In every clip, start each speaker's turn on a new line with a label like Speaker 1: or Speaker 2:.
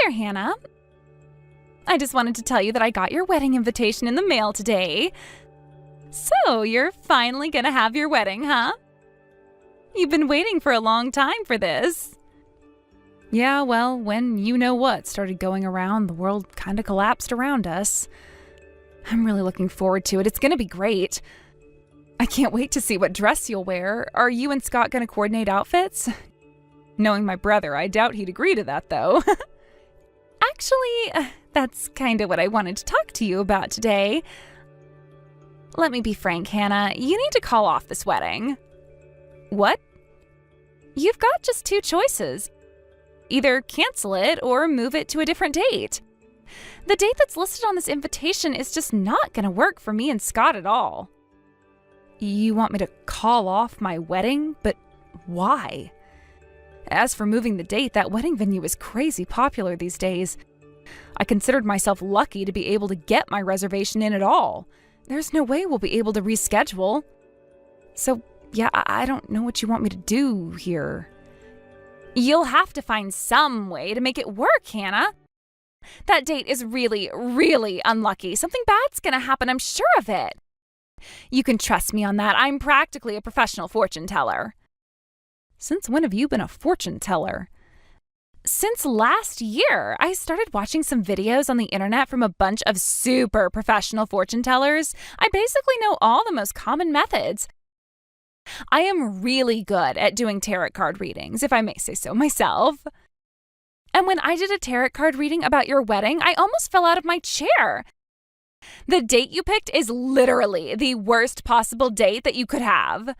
Speaker 1: there, Hannah. I just wanted to tell you that I got your wedding invitation in the mail today. So, you're finally gonna have your wedding, huh? You've been waiting for a long time for this. Yeah, well, when you-know-what started going around, the world kinda collapsed around us. I'm really looking forward to it. It's gonna be great. I can't wait to see what dress you'll wear. Are you and Scott gonna coordinate outfits? Knowing my brother, I doubt he'd agree to that, though. Actually, that's kinda what I wanted to talk to you about today. Let me be frank, Hannah. You need to call off this wedding. What? You've got just two choices. Either cancel it or move it to a different date. The date that's listed on this invitation is just not going to work for me and Scott at all. You want me to call off my wedding? But why? As for moving the date, that wedding venue is crazy popular these days. I considered myself lucky to be able to get my reservation in at all. There's no way we'll be able to reschedule. So, yeah, I don't know what you want me to do here. You'll have to find some way to make it work, Hannah. That date is really, really unlucky. Something bad's gonna happen, I'm sure of it. You can trust me on that. I'm practically a professional fortune teller. Since when have you been a fortune teller? Since last year. I started watching some videos on the internet from a bunch of super professional fortune tellers. I basically know all the most common methods. I am really good at doing tarot card readings, if I may say so myself. And when I did a tarot card reading about your wedding, I almost fell out of my chair. The date you picked is literally the worst possible date that you could have.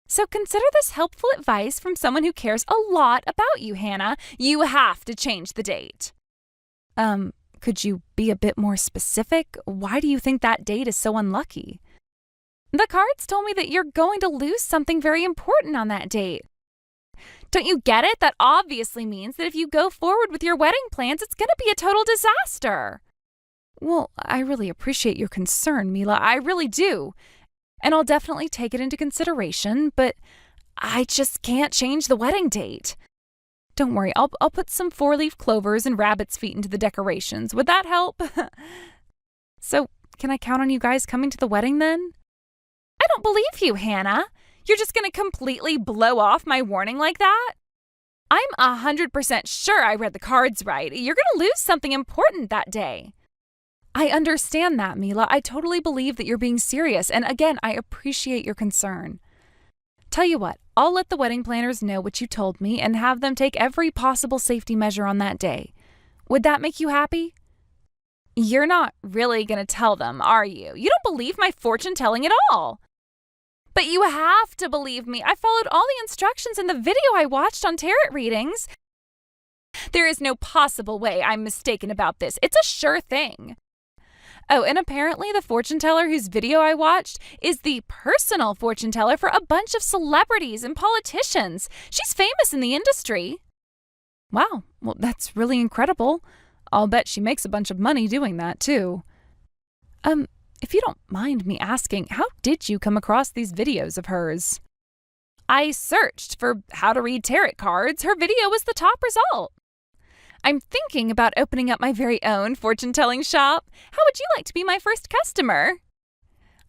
Speaker 1: So consider this helpful advice from someone who cares a lot about you, Hannah. You have to change the date. Could you be a bit more specific? Why do you think that date is so unlucky? The cards told me that you're going to lose something very important on that date. Don't you get it? That obviously means that if you go forward with your wedding plans, it's going to be a total disaster. Well, I really appreciate your concern, Mila. I really do. And I'll definitely take it into consideration, but I just can't change the wedding date. Don't worry, I'll put some 4-leaf clovers and rabbit's feet into the decorations. Would that help? So, can I count on you guys coming to the wedding then? I don't believe you, Hannah. You're just going to completely blow off my warning like that? I'm 100% sure I read the cards right. You're going to lose something important that day. I understand that, Mila. I totally believe that you're being serious, and again, I appreciate your concern. Tell you what, I'll let the wedding planners know what you told me and have them take every possible safety measure on that day. Would that make you happy? You're not really going to tell them, are you? You don't believe my fortune telling at all. But you have to believe me. I followed all the instructions in the video I watched on tarot readings. There is no possible way I'm mistaken about this. It's a sure thing. Oh, and apparently the fortune teller whose video I watched is the personal fortune teller for a bunch of celebrities and politicians. She's famous in the industry. Wow, well, that's really incredible. I'll bet she makes a bunch of money doing that, too. If you don't mind me asking, how did you come across these videos of hers? I searched for how to read tarot cards. Her video was the top result. I'm thinking about opening up my very own fortune-telling shop. How would you like to be my first customer?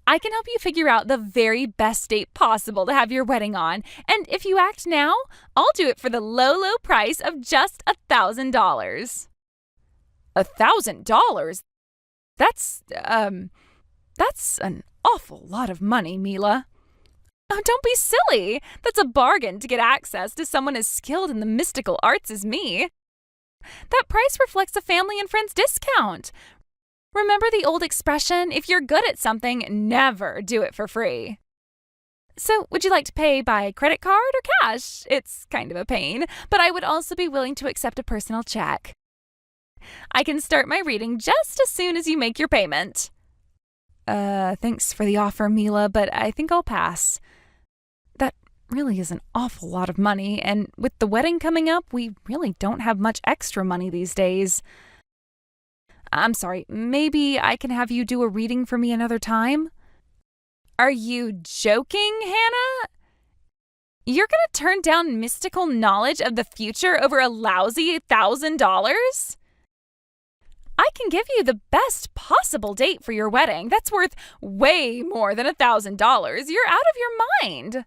Speaker 1: I can help you figure out the very best date possible to have your wedding on. And if you act now, I'll do it for the low, low price of just $1,000. $1,000? That's an awful lot of money, Mila. Oh, don't be silly. That's a bargain to get access to someone as skilled in the mystical arts as me. That price reflects a family and friends discount. Remember the old expression, if you're good at something, never do it for free. So, would you like to pay by credit card or cash? It's kind of a pain, but I would also be willing to accept a personal check. I can start my reading just as soon as you make your payment. Thanks for the offer, Mila, but I think I'll pass. That really is an awful lot of money, and with the wedding coming up, we really don't have much extra money these days. I'm sorry, maybe I can have you do a reading for me another time? Are you joking, Hannah? You're gonna turn down mystical knowledge of the future over a lousy $1,000? I can give you the best possible date for your wedding that's worth way more than $1,000. You're out of your mind.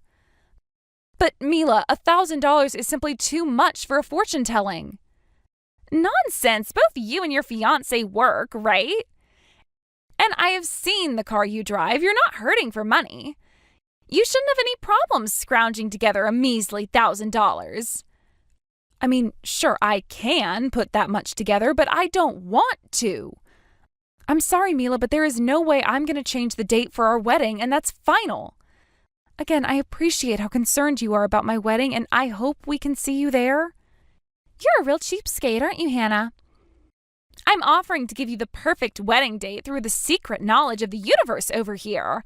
Speaker 1: But Mila, $1,000 is simply too much for a fortune telling. Nonsense. Both you and your fiancé work, right? And I have seen the car you drive. You're not hurting for money. You shouldn't have any problems scrounging together a measly $1,000. I mean, sure, I can put that much together, but I don't want to. I'm sorry, Mila, but there is no way I'm going to change the date for our wedding, and that's final. Again, I appreciate how concerned you are about my wedding, and I hope we can see you there. You're a real cheapskate, aren't you, Hannah? I'm offering to give you the perfect wedding date through the secret knowledge of the universe over here.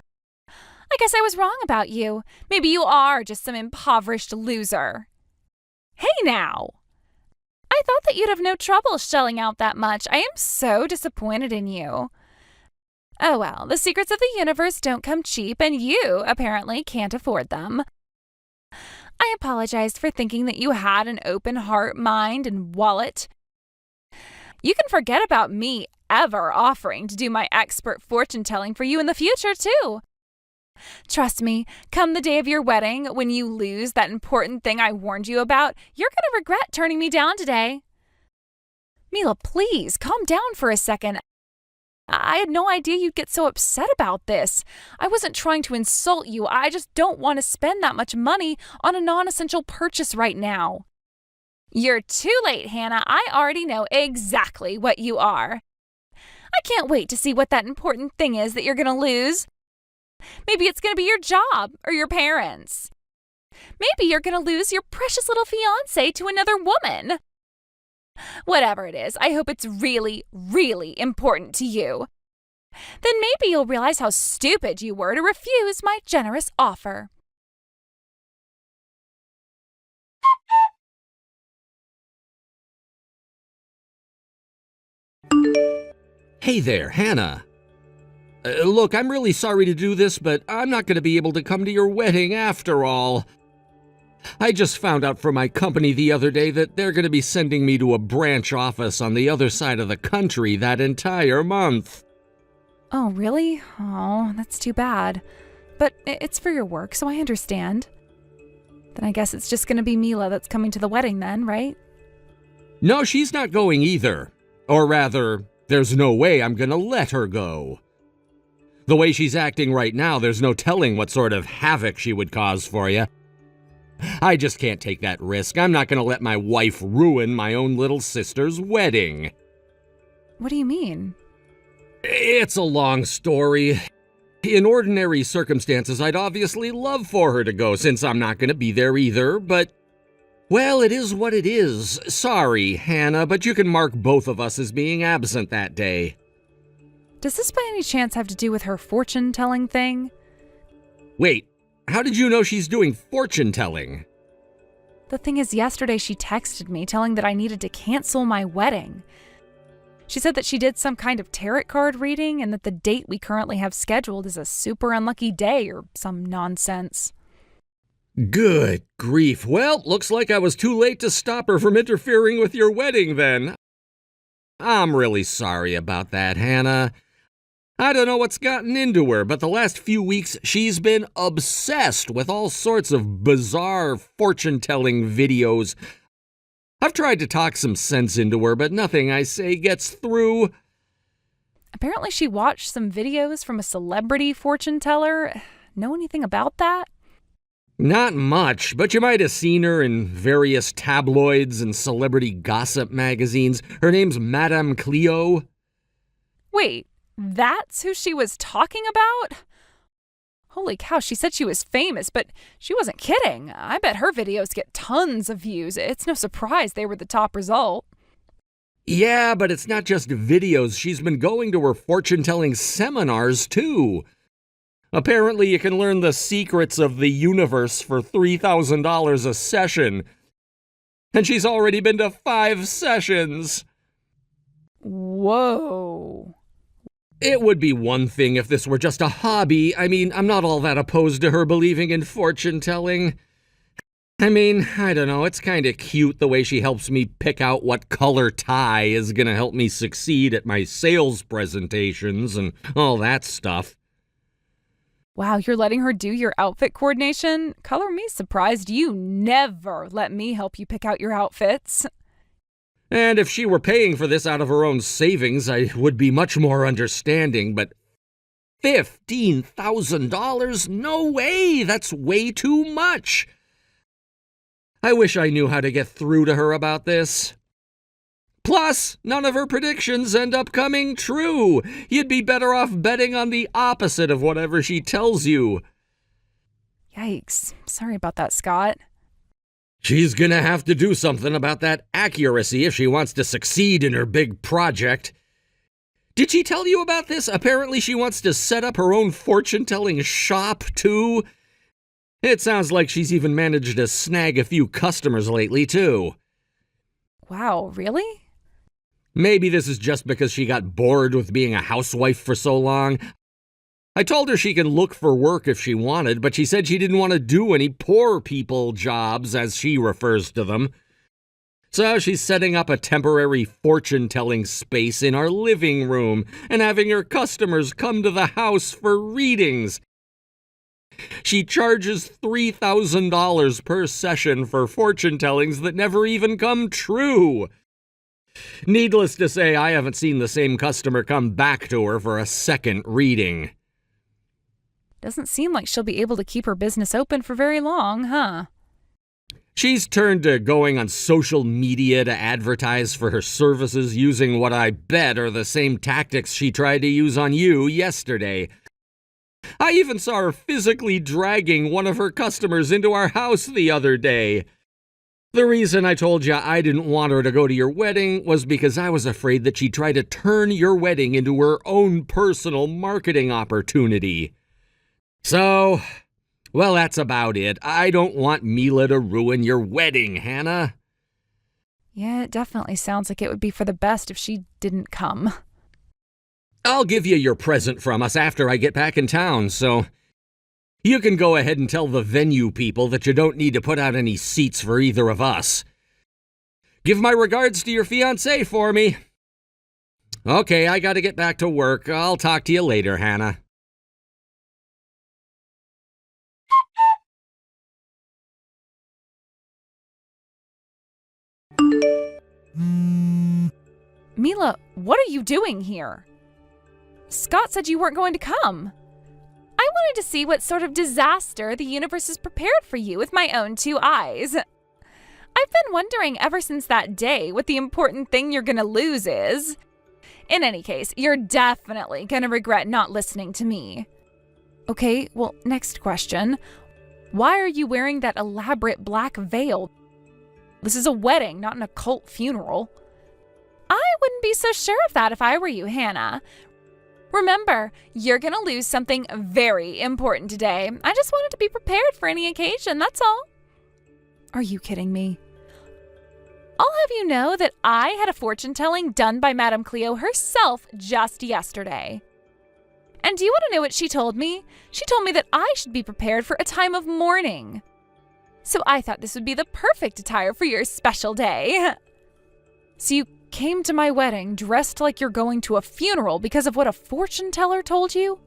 Speaker 1: I guess I was wrong about you. Maybe you are just some impoverished loser. Hey now! I thought that you'd have no trouble shelling out that much. I am so disappointed in you. Oh well, the secrets of the universe don't come cheap, and you apparently can't afford them. I apologized for thinking that you had an open heart, mind, and wallet. You can forget about me ever offering to do my expert fortune telling for you in the future, too. Trust me, come the day of your wedding, when you lose that important thing I warned you about, you're going to regret turning me down today. Mila, please, calm down for a second. I had no idea you'd get so upset about this. I wasn't trying to insult you. I just don't want to spend that much money on a non-essential purchase right now. You're too late, Hannah. I already know exactly what you are. I can't wait to see what that important thing is that you're going to lose. Maybe it's going to be your job or your parents. Maybe you're going to lose your precious little fiancé to another woman. Whatever it is, I hope it's really, really important to you. Then maybe you'll realize how stupid you were to refuse my generous offer.
Speaker 2: Hey there, Hannah. Look, I'm really sorry to do this, but I'm not going to be able to come to your wedding after all. I just found out from my company the other day that they're going to be sending me to a branch office on the other side of the country that entire month.
Speaker 1: Oh, really? Oh, that's too bad. But it's for your work, so I understand. Then I guess it's just going to be Mila that's coming to the wedding then, right?
Speaker 2: No, she's not going either. Or rather, there's no way I'm going to let her go. The way she's acting right now, there's no telling what sort of havoc she would cause for you. I just can't take that risk. I'm not going to let my wife ruin my own little sister's wedding.
Speaker 1: What do you mean?
Speaker 2: It's a long story. In ordinary circumstances, I'd obviously love for her to go since I'm not going to be there either, but, well, it is what it is. Sorry, Hannah, but you can mark both of us as being absent that day.
Speaker 1: Does this by any chance have to do with her fortune-telling thing?
Speaker 2: Wait, how did you know she's doing fortune-telling?
Speaker 1: The thing is, yesterday she texted me telling that I needed to cancel my wedding. She said that she did some kind of tarot card reading and that the date we currently have scheduled is a super unlucky day or some nonsense.
Speaker 2: Good grief. Well, looks like I was too late to stop her from interfering with your wedding then. I'm really sorry about that, Hannah. I don't know what's gotten into her, but the last few weeks she's been obsessed with all sorts of bizarre fortune-telling videos. I've tried to talk some sense into her, but nothing I say gets through.
Speaker 1: Apparently she watched some videos from a celebrity fortune teller. Know anything about that?
Speaker 2: Not much, but you might have seen her in various tabloids and celebrity gossip magazines. Her name's Madame Cleo.
Speaker 1: Wait, that's who she was talking about? Holy cow, she said she was famous, but she wasn't kidding. I bet her videos get tons of views. It's no surprise they were the top result.
Speaker 2: Yeah, but it's not just videos. She's been going to her fortune-telling seminars, too. Apparently, you can learn the secrets of the universe for $3,000 a session. And she's already been to 5 sessions.
Speaker 1: Whoa.
Speaker 2: It would be one thing if this were just a hobby. I mean, I'm not all that opposed to her believing in fortune-telling. I mean, I don't know, it's kind of cute the way she helps me pick out what color tie is gonna help me succeed at my sales presentations and all that stuff.
Speaker 1: Wow, you're letting her do your outfit coordination? Color me surprised. You never let me help you pick out your outfits.
Speaker 2: And if she were paying for this out of her own savings, I would be much more understanding, but $15,000? No way! That's way too much! I wish I knew how to get through to her about this. Plus, none of her predictions end up coming true. You'd be better off betting on the opposite of whatever she tells you.
Speaker 1: Yikes. Sorry about that, Scott.
Speaker 2: She's gonna have to do something about that accuracy if she wants to succeed in her big project. Did she tell you about this? Apparently she wants to set up her own fortune-telling shop, too. It sounds like she's even managed to snag a few customers lately, too.
Speaker 1: Wow, really?
Speaker 2: Maybe this is just because she got bored with being a housewife for so long. I told her she can look for work if she wanted, but she said she didn't want to do any poor people jobs, as she refers to them. So she's setting up a temporary fortune-telling space in our living room and having her customers come to the house for readings. She charges $3,000 per session for fortune-tellings that never even come true. Needless to say, I haven't seen the same customer come back to her for a second reading.
Speaker 1: Doesn't seem like she'll be able to keep her business open for very long, huh?
Speaker 2: She's turned to going on social media to advertise for her services using what I bet are the same tactics she tried to use on you yesterday. I even saw her physically dragging one of her customers into our house the other day. The reason I told you I didn't want her to go to your wedding was because I was afraid that she'd try to turn your wedding into her own personal marketing opportunity. So, well, that's about it. I don't want Mila to ruin your wedding, Hannah.
Speaker 1: Yeah, it definitely sounds like it would be for the best if she didn't come.
Speaker 2: I'll give you your present from us after I get back in town, so you can go ahead and tell the venue people that you don't need to put out any seats for either of us. Give my regards to your fiancé for me. Okay, I gotta get back to work. I'll talk to you later, Hannah.
Speaker 1: Mila, what are you doing here? Scott said you weren't going to come. I wanted to see what sort of disaster the universe has prepared for you with my own two eyes. I've been wondering ever since that day what the important thing you're going to lose is. In any case, you're definitely going to regret not listening to me. Okay, well, next question. Why are you wearing that elaborate black veil? This is a wedding, not an occult funeral. I wouldn't be so sure of that if I were you, Hannah. Remember, you're going to lose something very important today. I just wanted to be prepared for any occasion, that's all. Are you kidding me? I'll have you know that I had a fortune-telling done by Madame Cleo herself just yesterday. And do you want to know what she told me? She told me that I should be prepared for a time of mourning. So I thought this would be the perfect attire for your special day. So you came to my wedding dressed like you're going to a funeral because of what a fortune teller told you?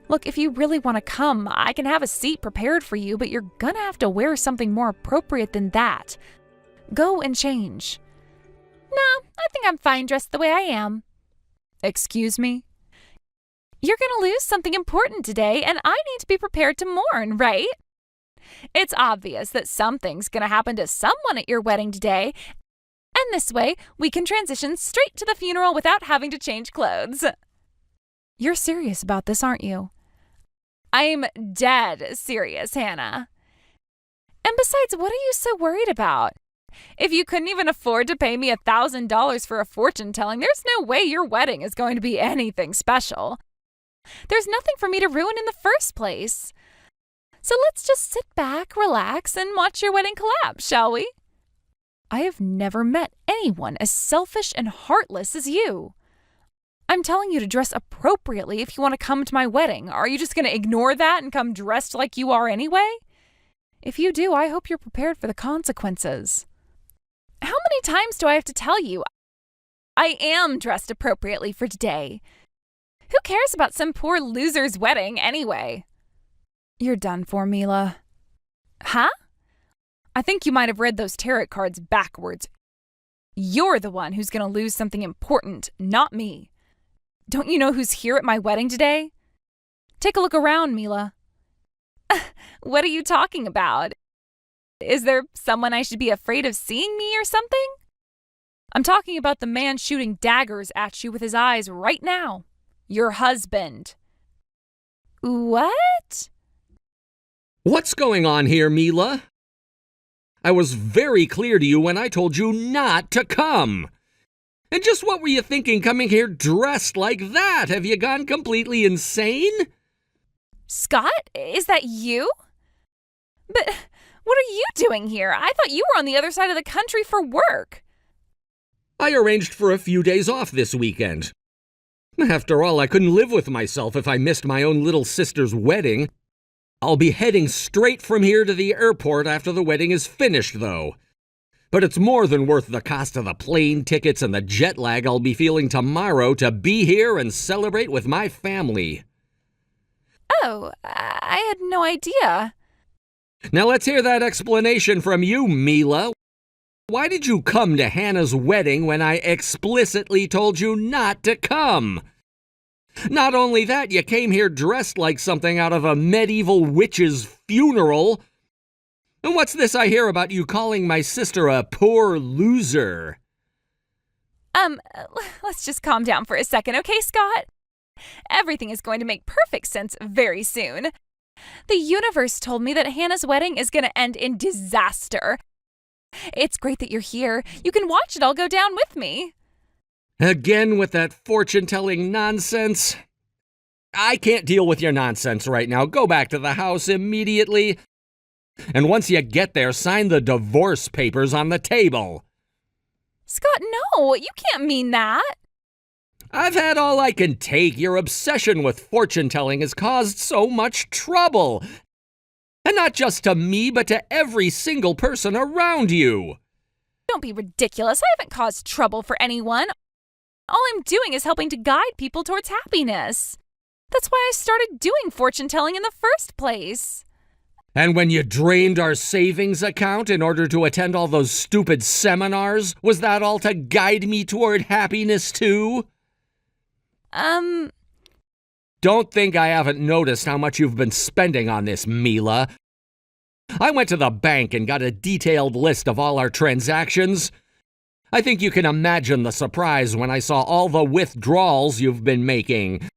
Speaker 1: Look, if you really want to come, I can have a seat prepared for you, but you're gonna have to wear something more appropriate than that. Go and change. No, I think I'm fine dressed the way I am. Excuse me? You're gonna lose something important today, and I need to be prepared to mourn, right? It's obvious that something's gonna happen to someone at your wedding today, and this way, we can transition straight to the funeral without having to change clothes. You're serious about this, aren't you? I'm dead serious, Hannah. And besides, what are you so worried about? If you couldn't even afford to pay me $1,000 for a fortune telling, there's no way your wedding is going to be anything special. There's nothing for me to ruin in the first place. So let's just sit back, relax, and watch your wedding collapse, shall we? I have never met anyone as selfish and heartless as you. I'm telling you to dress appropriately if you want to come to my wedding. Are you just going to ignore that and come dressed like you are anyway? If you do, I hope you're prepared for the consequences. How many times do I have to tell you? I am dressed appropriately for today. Who cares about some poor loser's wedding anyway? You're done for, Mila. Huh? I think you might have read those tarot cards backwards. You're the one who's going to lose something important, not me. Don't you know who's here at my wedding today? Take a look around, Mila. What are you talking about? Is there someone I should be afraid of seeing me or something? I'm talking about the man shooting daggers at you with his eyes right now. Your husband. What?
Speaker 2: What's going on here, Mila? I was very clear to you when I told you not to come. And just what were you thinking coming here dressed like that? Have you gone completely insane?
Speaker 1: Scott, is that you? But what are you doing here? I thought you were on the other side of the country for work.
Speaker 2: I arranged for a few days off this weekend. After all, I couldn't live with myself if I missed my own little sister's wedding. I'll be heading straight from here to the airport after the wedding is finished, though. But it's more than worth the cost of the plane tickets and the jet lag I'll be feeling tomorrow to be here and celebrate with my family.
Speaker 1: Oh, I had no idea.
Speaker 2: Now let's hear that explanation from you, Mila. Why did you come to Hannah's wedding when I explicitly told you not to come? Not only that, you came here dressed like something out of a medieval witch's funeral. And what's this I hear about you calling my sister a poor loser?
Speaker 1: Let's just calm down for a second, okay, Scott? Everything is going to make perfect sense very soon. The universe told me that Hannah's wedding is going to end in disaster. It's great that you're here. You can watch it all go down with me.
Speaker 2: Again with that fortune-telling nonsense? I can't deal with your nonsense right now. Go back to the house immediately. And once you get there, sign the divorce papers on the table.
Speaker 1: Scott, no, you can't mean that.
Speaker 2: I've had all I can take. Your obsession with fortune-telling has caused so much trouble. And not just to me, but to every single person around you.
Speaker 1: Don't be ridiculous. I haven't caused trouble for anyone. All I'm doing is helping to guide people towards happiness. That's why I started doing fortune-telling in the first place.
Speaker 2: And when you drained our savings account in order to attend all those stupid seminars, was that all to guide me toward happiness too? Don't think I haven't noticed how much you've been spending on this, Mila. I went to the bank and got a detailed list of all our transactions. I think you can imagine the surprise when I saw all the withdrawals you've been making.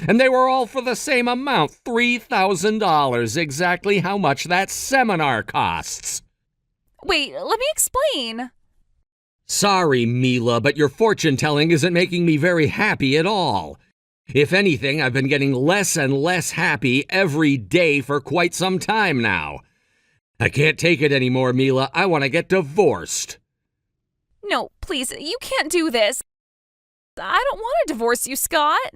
Speaker 2: And they were all for the same amount, $3,000, exactly how much that seminar costs.
Speaker 1: Wait, let me explain.
Speaker 2: Sorry, Mila, but your fortune-telling isn't making me very happy at all. If anything, I've been getting less and less happy every day for quite some time now. I can't take it anymore, Mila. I want to get divorced.
Speaker 1: No, please, you can't do this. I don't want to divorce you, Scott.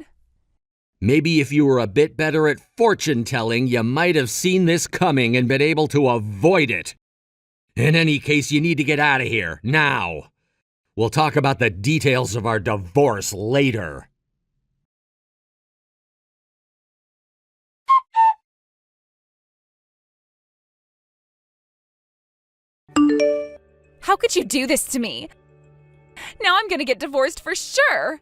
Speaker 2: Maybe if you were a bit better at fortune-telling, you might have seen this coming and been able to avoid it. In any case, you need to get out of here, now. We'll talk about the details of our divorce later.
Speaker 1: How could you do this to me? Now I'm gonna get divorced for sure.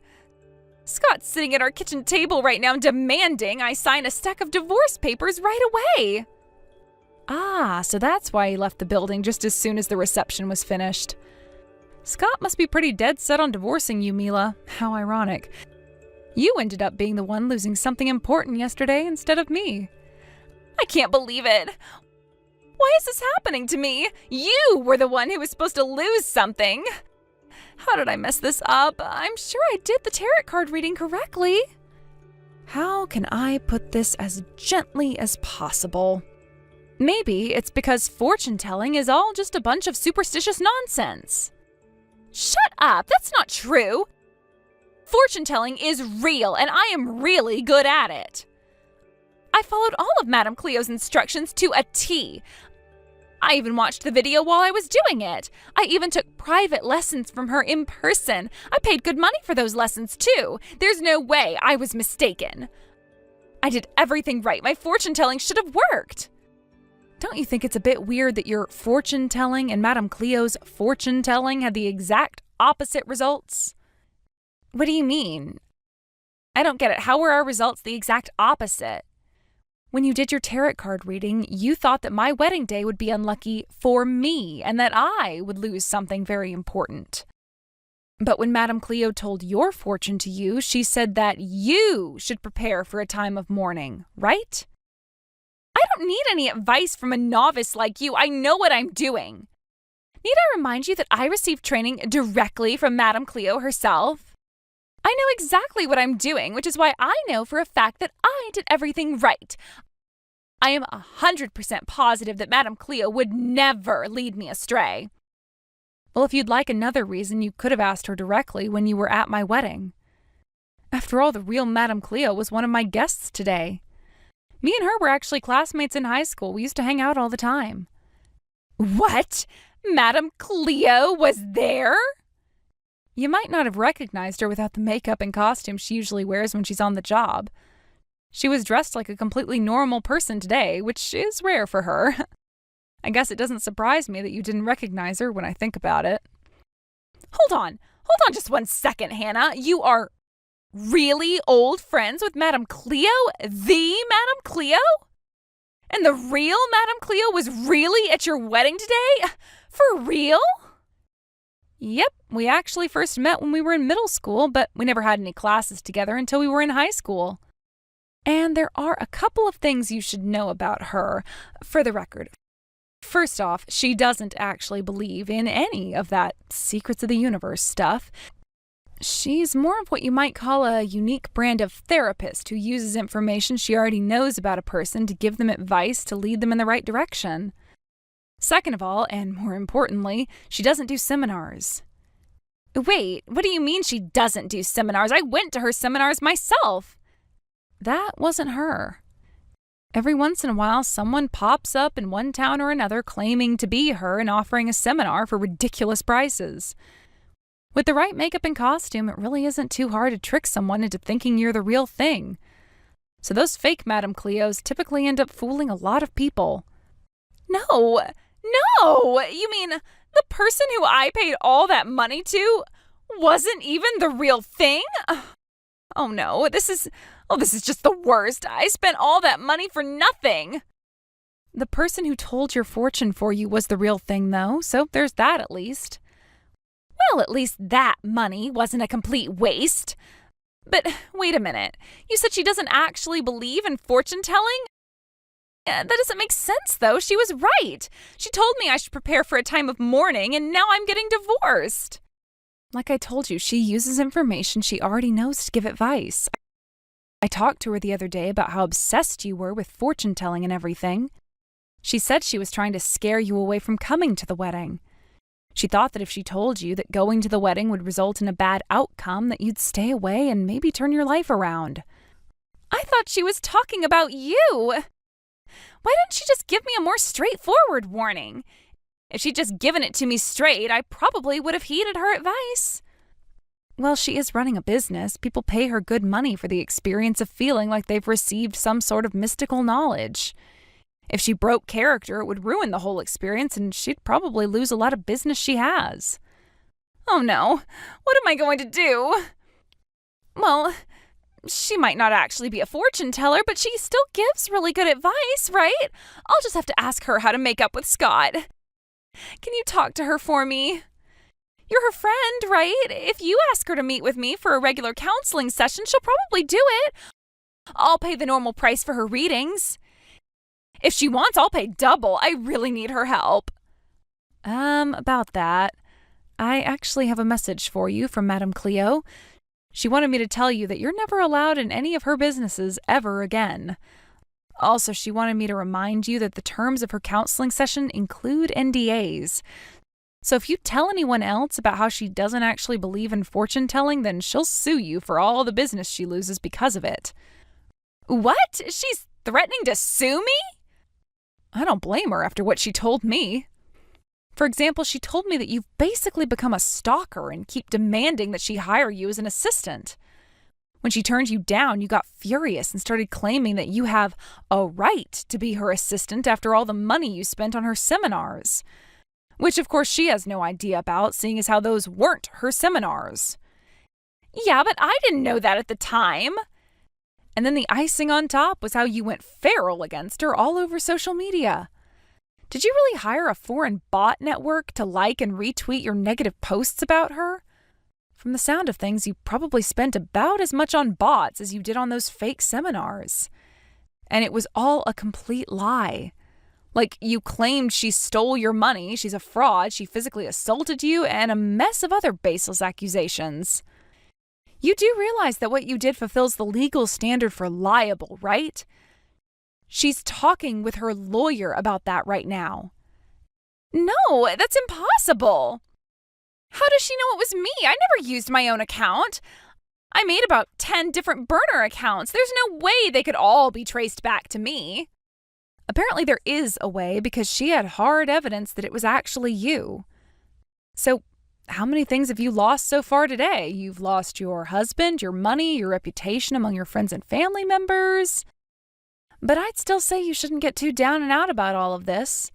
Speaker 1: Scott's sitting at our kitchen table right now demanding I sign a stack of divorce papers right away. Ah, so that's why he left the building just as soon as the reception was finished. Scott must be pretty dead set on divorcing you, Mila. How ironic. You ended up being the one losing something important yesterday instead of me. I can't believe it. Why is this happening to me? You were the one who was supposed to lose something. How did I mess this up? I'm sure I did the tarot card reading correctly. How can I put this as gently as possible? Maybe it's because fortune-telling is all just a bunch of superstitious nonsense. Shut up! That's not true! Fortune-telling is real, and I am really good at it. I followed all of Madame Cleo's instructions to a T. I even watched the video while I was doing it. I even took private lessons from her in person. I paid good money for those lessons too. There's no way I was mistaken. I did everything right. My fortune telling should have worked. Don't you think it's a bit weird that your fortune telling and Madame Cleo's fortune telling had the exact opposite results? What do you mean? I don't get it. How were our results the exact opposite? When you did your tarot card reading, you thought that my wedding day would be unlucky for me and that I would lose something very important. But when Madame Cleo told your fortune to you, she said that you should prepare for a time of mourning, right? I don't need any advice from a novice like you. I know what I'm doing. Need I remind you that I received training directly from Madame Cleo herself? I know exactly what I'm doing, which is why I know for a fact that I did everything right. I am 100% positive that Madame Cleo would never lead me astray. Well, if you'd like another reason, you could have asked her directly when you were at my wedding. After all, the real Madame Cleo was one of my guests today. Me and her were actually classmates in high school. We used to hang out all the time. What? Madame Cleo was there? You might not have recognized her without the makeup and costume she usually wears when she's on the job. She was dressed like a completely normal person today, which is rare for her. I guess it doesn't surprise me that you didn't recognize her when I think about it. Hold on just 1 second, Hannah. You are really old friends with Madame Cleo? The Madame Cleo? And the real Madame Cleo was really at your wedding today? For real? Yep, we actually first met when we were in middle school, but we never had any classes together until we were in high school. And there are a couple of things you should know about her, for the record. First off, she doesn't actually believe in any of that secrets of the universe stuff. She's more of what you might call a unique brand of therapist who uses information she already knows about a person to give them advice to lead them in the right direction. Second of all, and more importantly, she doesn't do seminars. Wait, what do you mean she doesn't do seminars? I went to her seminars myself. That wasn't her. Every once in a while, someone pops up in one town or another claiming to be her and offering a seminar for ridiculous prices. With the right makeup and costume, it really isn't too hard to trick someone into thinking you're the real thing. So those fake Madame Cleos typically end up fooling a lot of people. No! You mean the person who I paid all that money to wasn't even the real thing? Oh no, this is just the worst. I spent all that money for nothing. The person who told your fortune for you was the real thing, though, so there's that at least. Well, at least that money wasn't a complete waste. But wait a minute. You said she doesn't actually believe in fortune telling? That doesn't make sense, though. She was right. She told me I should prepare for a time of mourning, and now I'm getting divorced. Like I told you, she uses information she already knows to give advice. I talked to her the other day about how obsessed you were with fortune telling and everything. She said she was trying to scare you away from coming to the wedding. She thought that if she told you that going to the wedding would result in a bad outcome, that you'd stay away and maybe turn your life around. I thought she was talking about you. Why didn't she just give me a more straightforward warning? If she'd just given it to me straight, I probably would have heeded her advice. Well, she is running a business. People pay her good money for the experience of feeling like they've received some sort of mystical knowledge. If she broke character, it would ruin the whole experience, and she'd probably lose a lot of business she has. Oh no, what am I going to do? Well, she might not actually be a fortune teller, but she still gives really good advice, right? I'll just have to ask her how to make up with Scott. Can you talk to her for me? You're her friend, right? If you ask her to meet with me for a regular counseling session, she'll probably do it. I'll pay the normal price for her readings. If she wants, I'll pay double. I really need her help. About that, I actually have a message for you from Madame Cleo. She wanted me to tell you that you're never allowed in any of her businesses ever again. Also, she wanted me to remind you that the terms of her counseling session include NDAs. So if you tell anyone else about how she doesn't actually believe in fortune telling, then she'll sue you for all the business she loses because of it. What? She's threatening to sue me? I don't blame her after what she told me. For example, she told me that you've basically become a stalker and keep demanding that she hire you as an assistant. When she turned you down, you got furious and started claiming that you have a right to be her assistant after all the money you spent on her seminars. Which, of course, she has no idea about, seeing as how those weren't her seminars. Yeah, but I didn't know that at the time. And then the icing on top was how you went feral against her all over social media. Did you really hire a foreign bot network to like and retweet your negative posts about her? From the sound of things, you probably spent about as much on bots as you did on those fake seminars. And it was all a complete lie. Like, you claimed she stole your money, she's a fraud, she physically assaulted you, and a mess of other baseless accusations. You do realize that what you did fulfills the legal standard for liable, right? She's talking with her lawyer about that right now. No, that's impossible. How does she know it was me? I never used my own account. I made about 10 different burner accounts. There's no way they could all be traced back to me. Apparently there is a way because she had hard evidence that it was actually you. So, how many things have you lost so far today? You've lost your husband, your money, your reputation among your friends and family members. But I'd still say you shouldn't get too down and out about all of this.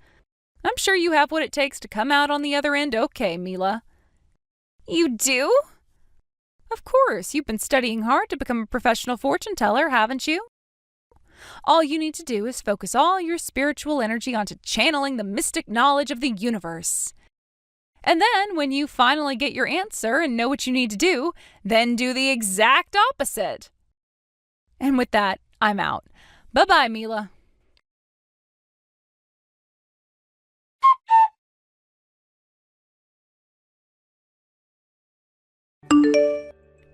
Speaker 1: I'm sure you have what it takes to come out on the other end okay, Mila. You do? Of course, you've been studying hard to become a professional fortune teller, haven't you? All you need to do is focus all your spiritual energy onto channeling the mystic knowledge of the universe. And then, when you finally get your answer and know what you need to do, then do the exact opposite. And with that, I'm out. Bye-bye, Mila.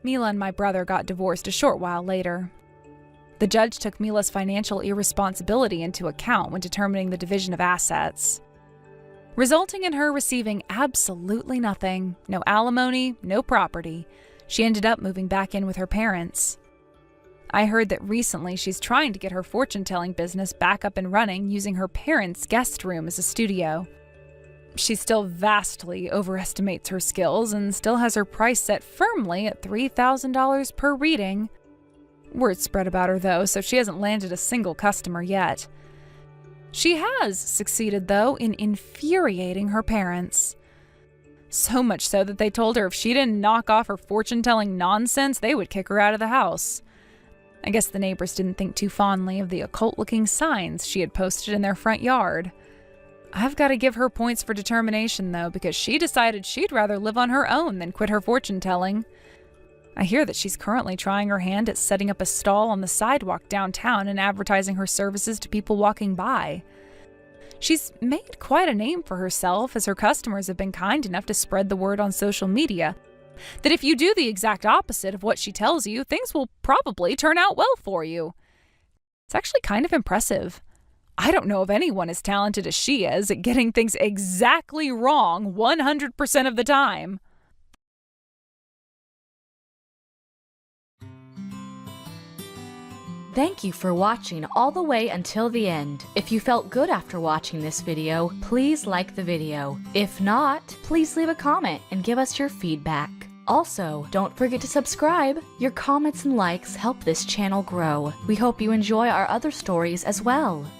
Speaker 1: Mila and my brother got divorced a short while later. The judge took Mila's financial irresponsibility into account when determining the division of assets, resulting in her receiving absolutely nothing, no alimony, no property. She ended up moving back in with her parents. I heard that recently she's trying to get her fortune-telling business back up and running using her parents' guest room as a studio. She still vastly overestimates her skills and still has her price set firmly at $3,000 per reading. Word spread about her, though, so she hasn't landed a single customer yet. She has succeeded, though, in infuriating her parents. So much so that they told her if she didn't knock off her fortune-telling nonsense, they would kick her out of the house. I guess the neighbors didn't think too fondly of the occult-looking signs she had posted in their front yard. I've got to give her points for determination, though, because she decided she'd rather live on her own than quit her fortune-telling. I hear that she's currently trying her hand at setting up a stall on the sidewalk downtown and advertising her services to people walking by. She's made quite a name for herself, as her customers have been kind enough to spread the word on social media that if you do the exact opposite of what she tells you, things will probably turn out well for you. It's actually kind of impressive. I don't know of anyone as talented as she is at getting things exactly wrong 100% of the time.
Speaker 3: Thank you for watching all the way until the end. If you felt good after watching this video, please like the video. If not, please leave a comment and give us your feedback. Also, don't forget to subscribe. Your comments and likes help this channel grow. We hope you enjoy our other stories as well.